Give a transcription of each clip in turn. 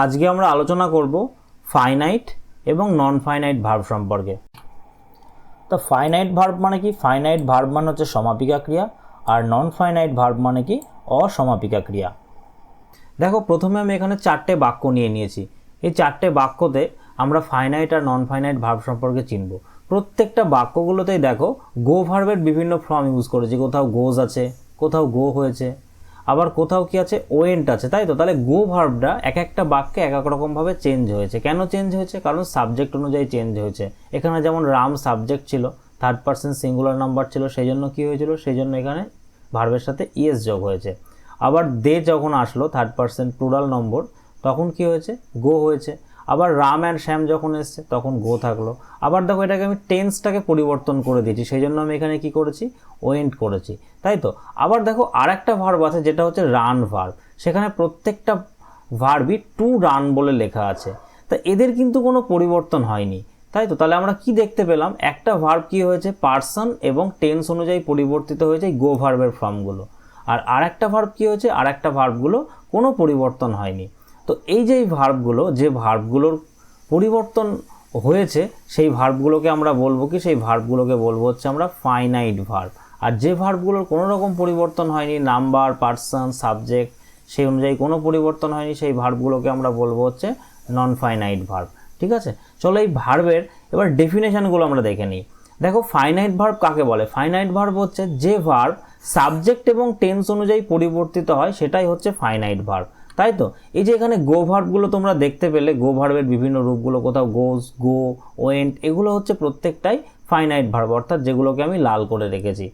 আজকে আমরা আলোচনা করব ফাইনাইট এবং নন ফাইনাইট ভার্ব সম্পর্কে। তো ফাইনাইট ভার্ব মানে কি? ফাইনাইট ভার্ব মানে হচ্ছে সমাপিকা ক্রিয়া, আর নন ফাইনাইট ভার্ব মানে কি? অসমাপিকা ক্রিয়া। দেখো, প্রথমে আমি এখানে 4টে বাক্য নিয়ে নিয়েছি। এই 4টে বাক্যতে আমরা ফাইনাইট আর নন ফাইনাইট ভার্ব সম্পর্কে চিনব। প্রত্যেকটা বাক্যগুলোতেই দেখো গো ভার্বের বিভিন্ন ফর্ম ইউজ করেছি। কোথাও গোজ আছে, কোথাও গো হয়েছে, আবার কোথাও কি আছে? ওয়েন্ট আছে, তাই তো? তাহলে গো ভার্বটা এক একটা বাক্যে এক এক রকমভাবে চেঞ্জ হয়েছে। কেন চেঞ্জ হয়েছে? কারণ সাবজেক্ট অনুযায়ী চেঞ্জ হয়েছে। এখানে যেমন রাম সাবজেক্ট ছিল, থার্ড পারসন সিঙ্গুলার নাম্বার ছিল, সেই জন্য কী হয়েছিল? সেই জন্য এখানে ভার্বের সাথে ইএস যোগ হয়েছে। আবার দে যখন আসলো থার্ড পারসন প্লুরাল নম্বর, তখন কি হয়েছে? গো হয়েছে। আবার রাম অ্যান্ড শ্যাম যখন এসছে তখন গো থাকলো। আবার দেখো, এটাকে আমি টেন্সটাকে পরিবর্তন করে দিয়েছি, সেই জন্য আমি এখানে কি করেছি? ওয়েন্ট করেছি, তাই তো? আবার দেখো আরেকটা ভার্ব আছে যেটা হচ্ছে রান ভার্ব। সেখানে প্রত্যেকটা ভার্বই টু রান বলে লেখা আছে। তা এদের কিন্তু কোনো পরিবর্তন হয়নি, তাই তো? তাহলে আমরা কি দেখতে পেলাম? একটা ভার্ব কি হয়েছে? পার্সন এবং টেন্স অনুযায়ী পরিবর্তিত হয়েছে গো ভার্বের ফর্মগুলো। আর আরেকটা ভার্ব কি হয়েছে? আরেকটা ভার্বগুলো কোনো পরিবর্তন হয়নি। তো এই যে ভার্বগুলো, যে ভার্বগুলোর পরিবর্তন হয়েছে সেই ভার্বগুলোকে আমরা বলবো কি? সেই ভার্বগুলোকে বলবো হচ্ছে আমরা ফাইনাইট ভার্ব। আর যে ভার্বগুলোর কোনো রকম পরিবর্তন হয়নি, নাম্বার, পার্সন, সাবজেক্ট সেই অনুযায়ী কোনো পরিবর্তন হয়নি, সেই ভার্বগুলোকে আমরা বলবো হচ্ছে নন ফাইনাইট ভার্ব। ঠিক আছে, চলো এই ভার্বের এবার ডেফিনেশনগুলো আমরা দেখে নিই। দেখো, ফাইনাইট ভার্ব কাকে বলে? ফাইনাইট ভার্ব হচ্ছে যে ভার্ব সাবজেক্ট এবং টেন্স অনুযায়ী পরিবর্তিত হয়, সেটাই হচ্ছে ফাইনাইট ভার্ব, তাই তো? এই যে এখানে গো ভার্বগুলো তোমরা দেখতে পেলে, গো ভার্বের বিভিন্ন রূপগুলো, কোথাও গোজ, গো, ওয়েন্ট, এগুলো হচ্ছে প্রত্যেকটাই ফাইনাইট ভার্ব, অর্থাৎ যেগুলোকে আমি লাল করে রেখেছি।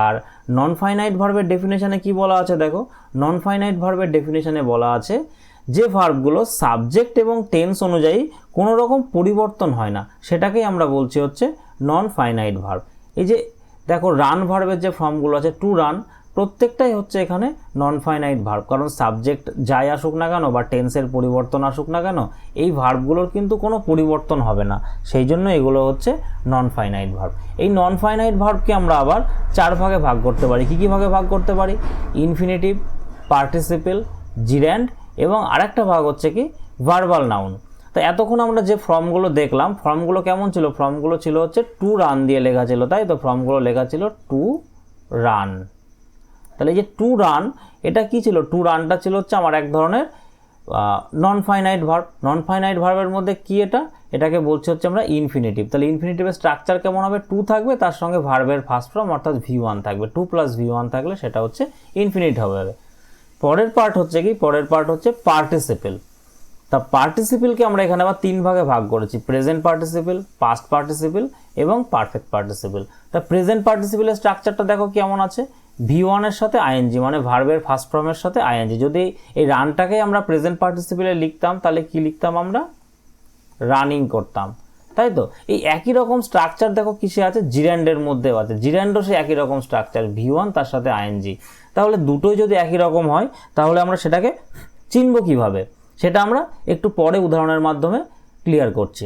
আর নন ফাইনাইট ভার্বের ডেফিনেশনে কি বলা আছে? দেখো, নন ফাইনাইট ভার্বের ডেফিনেশনে বলা আছে যে ভার্বগুলো সাবজেক্ট এবং টেন্স অনুযায়ী কোনো রকম পরিবর্তন হয় না, সেটাকেই আমরা বলছি হচ্ছে নন ফাইনাইট ভার্ব। এই যে দেখো, রান ভার্বের যে ফর্মগুলো আছে, টু রান, প্রত্যেকটাই হচ্ছে এখানে নন ফাইনাইট ভার্ব। কারণ সাবজেক্ট যাই আসুক না কেন বা টেন্সের পরিবর্তন আসুক না কেন, এই ভার্বগুলোর কিন্তু কোনো পরিবর্তন হবে না, সেই জন্য এগুলো হচ্ছে নন ফাইনাইট ভার্ব। এই নন ফাইনাইট ভার্বকে আমরা আবার 4 ভাগে ভাগ করতে পারি। কী কী ভাগে ভাগ করতে পারি? ইনফিনিটিভ, পার্টিসিপেল, জির্যান্ড, এবং আরেকটা ভাগ হচ্ছে কি? Verbal noun. তো এতক্ষণ আমরা যে ফর্মগুলো দেখলাম, ফর্মগুলো কেমন ছিল? ফর্মগুলো ছিল হচ্ছে টু রান দিয়ে লেখা ছিল, তাই তো? ফর্মগুলো লেখা ছিল টু রান। তাহলে এই যে টু রান, এটা কি ছিল? টু রানটা ছিল হচ্ছে আমার এক ধরনের non finite verb. Non finite ভার্বের মধ্যে কি এটা? এটাকে বলছি হচ্ছে আমরা ইনফিনিটিভ। তাহলে ইনফিনিটিভের স্ট্রাকচার কেমন হবে? টু থাকবে, তার সঙ্গে ভার্বের ফার্স্ট ফর্ম অর্থাৎ V1 থাকবে। 2 + V1 থাকলে সেটা হচ্ছে ইনফিনিট হবে। পরের পার্ট হচ্ছে কি? পরের পার্ট হচ্ছে পার্টিসিপেল। তা পার্টিসিপেলকে আমরা এখানে আবার 3 ভাগে ভাগ করেছি: প্রেজেন্ট পার্টিসিপেল, পাস্ট পার্টিসিপেল এবং পারফেক্ট পার্টিসিপেল। তা প্রেজেন্ট পার্টিসিপেলের স্ট্রাকচারটা দেখো কেমন আছে? V1 এর সাথে আইএনজি, মানে ভার্বের ফার্স্ট ফর্মের সাথে আইএনজি। যদি এই রানটাকে আমরা প্রেজেন্ট পার্টিসিপেলে লিখতাম, তাহলে কি লিখতাম? আমরা রানিং করতাম, তাই তো? এই একই রকম স্ট্রাকচার দেখো কিসে আছে? জির্যান্ডের মধ্যেও আছে। জির্যান্ডও সে একই রকম স্ট্রাকচার, V1 তার সাথে আইএনজি। তাহলে দুটোই যদি একই রকম হয়, তাহলে আমরা সেটাকে চিনব কিভাবে? সেটা আমরা একটু পরে উদাহরণের মাধ্যমে ক্লিয়ার করছি।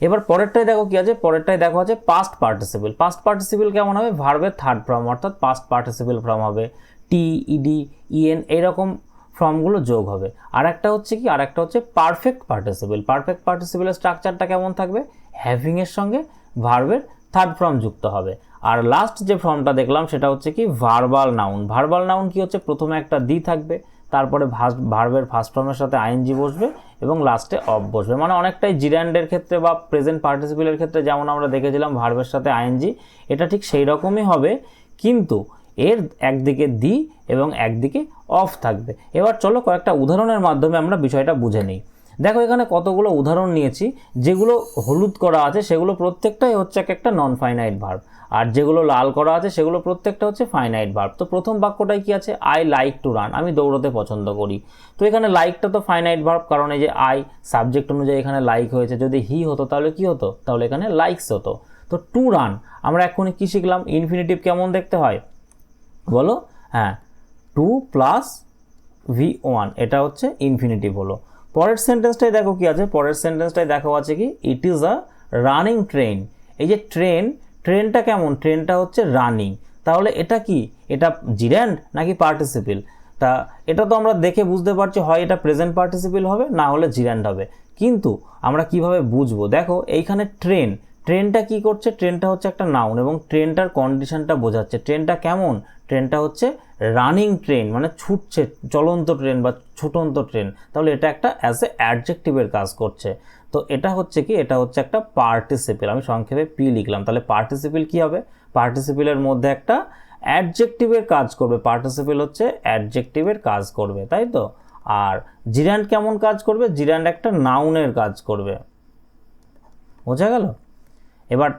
এবার পরেরটাই দেখো কি আছে? পরেরটাই দেখো আছে পাস্ট পার্টিসিপেল। পাস্ট পার্টিসিপেল কেমন হবে? ভার্বের থার্ড ফর্ম অর্থাৎ পাস্ট পার্টিসিপেল ফর্ম হবে, টি, ইডি, ইএন এইরকম ফর্মগুলো যোগ হবে। আর একটা হচ্ছে কি? আর একটা হচ্ছে পারফেক্ট পার্টিসিপেল। পারফেক্ট পার্টিসিপেলের স্ট্রাকচারটা কেমন থাকবে? হ্যাভিংয়ের সঙ্গে ভার্বের থার্ড ফর্ম যুক্ত হবে। আর লাস্ট যে ফর্মটা দেখলাম সেটা হচ্ছে কি? Verbal noun. ভার্বাল নাউন কি হচ্ছে? প্রথমে একটা দি থাকবে, তারপরে ভার্বের ফার্স্ট ফর্মের সাথে আইএনজি বসবে এবং লাস্টে অফ বসবে। মানে অনেকটাই জির্যান্ডের ক্ষেত্রে বা প্রেজেন্ট পার্টিসিপেলের ক্ষেত্রে যেমন আমরা দেখেছিলাম ভার্বের সাথে আইএনজি, এটা ঠিক সেই রকমই হবে, কিন্তু এর একদিকে দি এবং একদিকে অফ থাকবে। এবার চলো কয়েকটা উদাহরণের মাধ্যমে আমরা বিষয়টা বুঝে নিই। দেখো, এখানে কতগুলো উদাহরণ নিয়েছি। যেগুলো হলুদ করা আছে সেগুলো প্রত্যেকটাই হচ্ছে একটা নন ফাইনাইট ভার্ব, আর যেগুলো লাল করা আছে সেগুলো প্রত্যেকটা হচ্ছে ফাইনাইট ভার্ব। তো প্রথম বাক্যটাই কি আছে? আই লাইক টু রান, আমি দৌড়তে পছন্দ করি। তো এখানে লাইকটা তো ফাইনাইট ভার্ব, কারণ এই যে আই সাবজেক্ট অনুযায়ী এখানে লাইক হয়েছে। যদি হি হতো তাহলে কি হতো? তাহলে এখানে লাইকস হতো। তো টু রান, আমরা এখনই কি শিখলাম? ইনফিনিটিভ কেমন দেখতে হয় বলো? হ্যাঁ, 2 + V1, এটা হচ্ছে ইনফিনিটিভ হলো। পরের সেন্টেন্সটাই দেখো কি আছে? পরের সেন্টেন্সটাই দেখো আছে কি? It is a running train. এই যে ট্রেনটা কেমন? ট্রেনটা হচ্ছে রানিং। তাহলে এটা কি? এটা জির্যান্ড নাকি পার্টিসিপেল? তা এটা তো আমরা দেখে বুঝতে পারছি হয় এটা প্রেজেন্ট পার্টিসিপল হবে, না হলে জিরান্ড হবে। কিন্তু আমরা কিভাবে বুঝবো? দেখো এইখানে ট্রেনটা কি করছে? ট্রেনটা হচ্ছে একটা নাউন এবং ট্রেনটার কন্ডিশনটা বোঝাচ্ছে। ট্রেনটা কেমন? ট্রেনটা হচ্ছে রানিং ট্রেন, মানে ছুটছে, চলন্ত ট্রেন বা ছুটন্ত ট্রেন। তাহলে এটা একটা অ্যাজ এ অ্যাডজেক্টিভের কাজ করছে। তো এটা হচ্ছে কি, এটা হচ্ছে একটা পার্টিসিপল। আমি সংক্ষেপে পি লিখলাম। তাহলে পার্টিসিপল কি হবে? পার্টিসিপলের মধ্যে একটা অ্যাডজেক্টিভের কাজ করবে। পার্টিসিপল হচ্ছে অ্যাডজেক্টিভের কাজ করবে, তাই তো। আর জিরান্ড কেমন কাজ করবে? জিরান্ড একটা নাউনের কাজ করবে। বোঝা গেল? এবার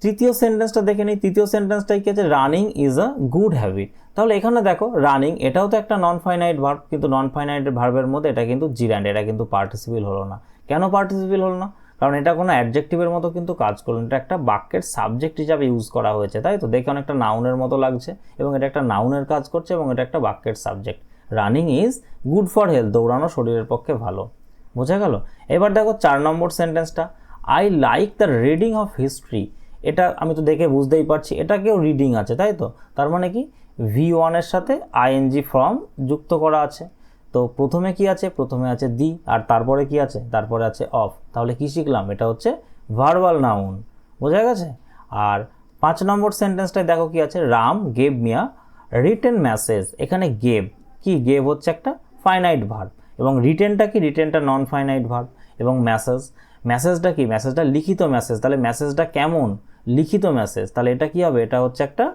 তৃতীয় সেন্টেন্সটা দেখে নিই। তৃতীয় সেন্টেন্সটাই কি আছে? Running is a good habit. তাহলে এখানে দেখো রানিং, এটাও তো একটা নন ফাইনাইট ভার্ব, কিন্তু নন ফাইনাইট ভার্বের মধ্যে এটা কিন্তু জিরান্ড, এটা কিন্তু পার্টিসিপল হলো না। কেন পার্টিসিপল হলো না? কারণ এটা কোনো অ্যাডজেক্টিভের মতো কিন্তু কাজ করলো না, এটা একটা বাক্যের সাবজেক্ট হিসাবে ইউজ করা হয়েছে, তাই তো। দেখে অনেকটা নাউনের মতো লাগছে এবং এটা একটা নাউনের কাজ করছে এবং এটা একটা বাক্যের subject. Running is good for health, দৌড়ানো শরীরের পক্ষে ভালো। বোঝা গেল? এবার দেখো 4 নম্বর সেন্টেন্সটা, I like the reading of history. এটা আমি তো দেখে বুঝতেই পারছি এটাকেও রিডিং আছে, তাই তো। তার মানে কি, V1 এর সাথে আইএনজি ফর্ম যুক্ত করা আছে। তো প্রথমে কি আছে? প্রথমে আছে দি, আর তারপরে কি আছে? তারপরে আছে অফ। তাহলে কি শিখলাম? এটা হচ্ছে ভার্বাল নাউন। বোঝা গেছে? আর 5 নম্বর সেন্টেন্সটায় দেখো কি আছে, রাম গেভ মিয়া রিটেন মেসেজ। এখানে গেভ কি? গেভ হচ্ছে একটা ফাইনাইট ভার্ব এবং রিটেনটা কি? রিটেনটা নন ফাইনাইট ভার্ব। এবং মেসেজটা কি? মেসেজটা লিখিত মেসেজ। তাহলে মেসেজটা কেমন? লিখিত মেসেজ। তাহলে এটা কি হবে? এটা হচ্ছে একটা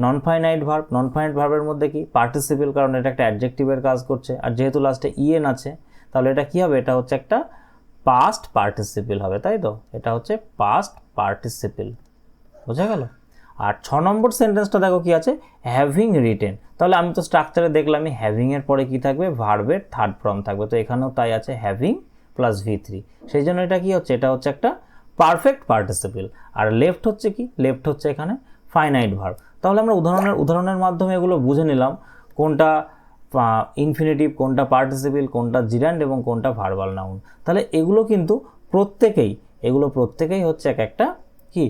non finite verb. Non finite ভার্বের মধ্যে কি? পার্টিসিপল, কারণ এটা একটা অ্যাডজেক্টিভের কাজ করছে। আর যেহেতু লাস্টে ইএন আছে, তাহলে এটা কি হবে? এটা হচ্ছে একটা পাস্ট পার্টিসিপল হবে, তাই তো। এটা হচ্ছে পাস্ট পার্টিসিপল। বোঝা গেল? আর 6 নম্বর সেন্টেন্সটা দেখো কি আছে, হ্যাভিং রিটেন। তাহলে আমি তো স্ট্রাকচারে দেখলামই হ্যাভিং এর পরে কি থাকবে? ভার্বের থার্ড ফর্ম থাকবে। তো এখানেও তাই আছে, হ্যাভিং প্লাস V3। সেই জন্য এটা কি হচ্ছে? এটা হচ্ছে একটা পারফেক্ট পার্টিসিপল। আর লেফট হচ্ছে কি? লেফট হচ্ছে এখানে ফাইনাইট ভার্ব। তাহলে আমরা উদাহরণের মাধ্যমে এগুলো বুঝে নিলাম, কোনটা ইনফিনিটিভ, কোনটা পার্টিসিপল, কোনটা জিরান্ড এবং কোনটা ভার্বাল নাউন। তাহলে এগুলো কিন্তু প্রত্যেকেই হচ্ছে এক একটা কি?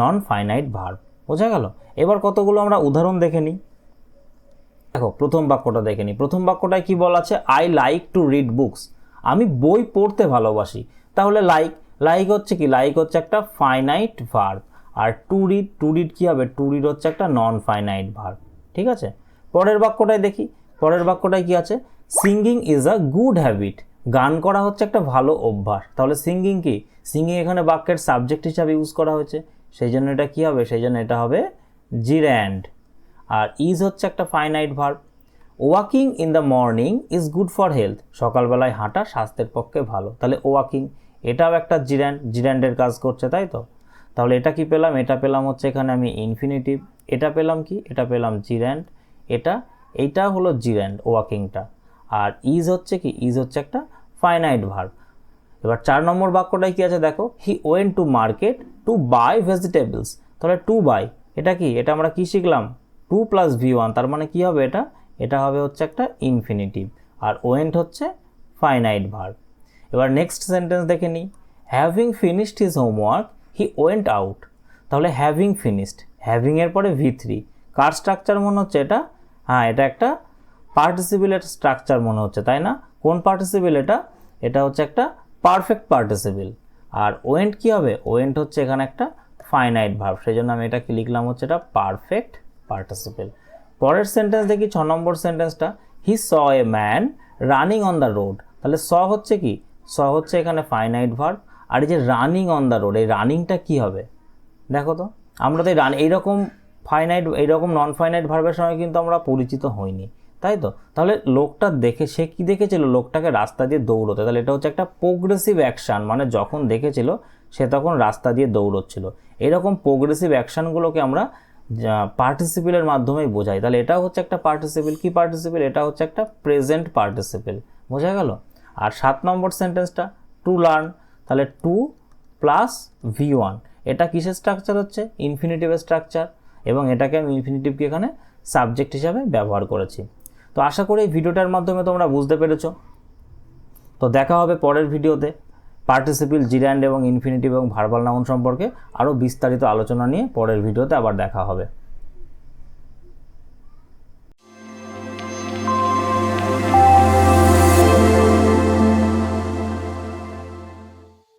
Non finite verb. বোঝা গেল? এবার কতগুলো আমরা উদাহরণ দেখে নিই। দেখো প্রথম বাক্যটা দেখে নিই। প্রথম বাক্যটায় কি বলা আছে? I like to read books. আমি বই পড়তে ভালোবাসি। তাহলে লাইক হচ্ছে কি? লাইক হচ্ছে একটা ফাইনাইট ভার্ব। আর টু রিড কি হবে? টু রিড হচ্ছে একটা নন ফাইনাইট ভার্ব। ঠিক আছে? পরের বাক্যটায় দেখি। পরের বাক্যটায় কি আছে? Singing is a good habit. গান করা হচ্ছে একটা ভালো অভ্যাস। তাহলে সিঙ্গিং কি? সিঙ্গিং এখানে বাক্যের সাবজেক্ট হিসাবে ইউজ করা হয়েছে। সেই জন্য এটা কি হবে? সেই জন্য এটা হবে জিরান্ড। আর ইজ হচ্ছে একটা finite verb. Walking in the morning is good for health. সকালবেলায় হাঁটা স্বাস্থ্যের পক্ষে ভালো। তাহলে ওয়াকিং এটাও একটা জিরান্ডের কাজ করছে, তাই তো। তাহলে এটা কি পেলাম? এটা পেলাম হচ্ছে এখানে আমি ইনফিনিটিভ। এটা পেলাম কি? এটা পেলাম জিরান্ড। এইটা হলো জিরান্ড, ওয়াকিংটা। আর ইজ হচ্ছে কি? ইজ হচ্ছে একটা ফাইনাইট ভার্ব। এবার 4 নম্বর বাক্যটাই কি আছে দেখো, he went to market to by vegetables. তাহলে টু বাই এটা কি? এটা আমরা কি শিখলাম? 2 প্লাস V1, তার মানে কি হবে? এটা হবে হচ্ছে একটা ইনফিনিটিভ। আর ওয়েন্ট হচ্ছে ফাইনাইট ভার্ব। এবার নেক্সট সেন্টেন্স দেখে নিই। Having finished his homework he went out. তাহলে হ্যাভিং ফিনিশড, হ্যাভিং এর পরে V3, কার স্ট্রাকচার মনে হচ্ছে এটা? হ্যাঁ, এটা একটা পার্টিসিপলের স্ট্রাকচার মনে হচ্ছে, তাই না? কোন পার্টিসিপল এটা? এটা হচ্ছে একটা পারফেক্ট পার্টিসিপল। আর ওয়েন্ট কি হবে? ওয়েন্ট হচ্ছে এখানে একটা ফাইনাইট ভার্ব। সেই জন্য আমি এটা কি লিখলাম? হচ্ছে এটা পারফেক্ট পার্টিসিপল। পরের সেন্টেন্স দেখি 6 নম্বর সেন্টেন্সটা, he saw a man running on the road. তাহলে স হচ্ছে কি? স হচ্ছে এখানে ফাইনাইট ভার্ব। আর এই যে রানিং অন দ্য রোড, এই রানিংটা কি হবে? দেখো তো, আমরা তো এইরকম নন ফাইনাইট ভার্বের সঙ্গে কিন্তু আমরা পরিচিত হইনি, তাই তো। তাহলে লোকটা সে কি দেখেছিল? লোকটাকে রাস্তা দিয়ে দৌড়তে। তাহলে এটা হচ্ছে একটা প্রোগ্রেসিভ অ্যাকশান, মানে যখন দেখেছিল সে তখন রাস্তা দিয়ে দৌড়চ্ছিল। এরকম প্রোগ্রেসিভ অ্যাকশানগুলোকে আমরা পার্টিসিপলের মাধ্যমেই বোঝাই। তাহলে এটাও হচ্ছে একটা পার্টিসিপল। কি পার্টিসিপল? এটা হচ্ছে একটা প্রেজেন্ট পার্টিসিপল। বোঝা গেল? আর 7 নম্বর সেন্টেন্সটা, টু লার্ন। তাহলে 2 প্লাস V1, এটা কিসের স্ট্রাকচার হচ্ছে? ইনফিনিটিভের স্ট্রাকচার। এবং এটাকে আমি ইনফিনিটিভকে এখানে সাবজেক্ট হিসাবে ব্যবহার করেছি। তো আশা করি এই ভিডিওটার মাধ্যমে তোমরা বুঝতে পেরেছো। তো দেখা হবে পরের ভিডিওতে পার্টিসিপল, জিরান্ড এবং ইনফিনিটিভ এবং ভার্বাল নাউন সম্পর্কে আরও বিস্তারিত আলোচনা নিয়ে পরের ভিডিওতে আবার দেখা হবে।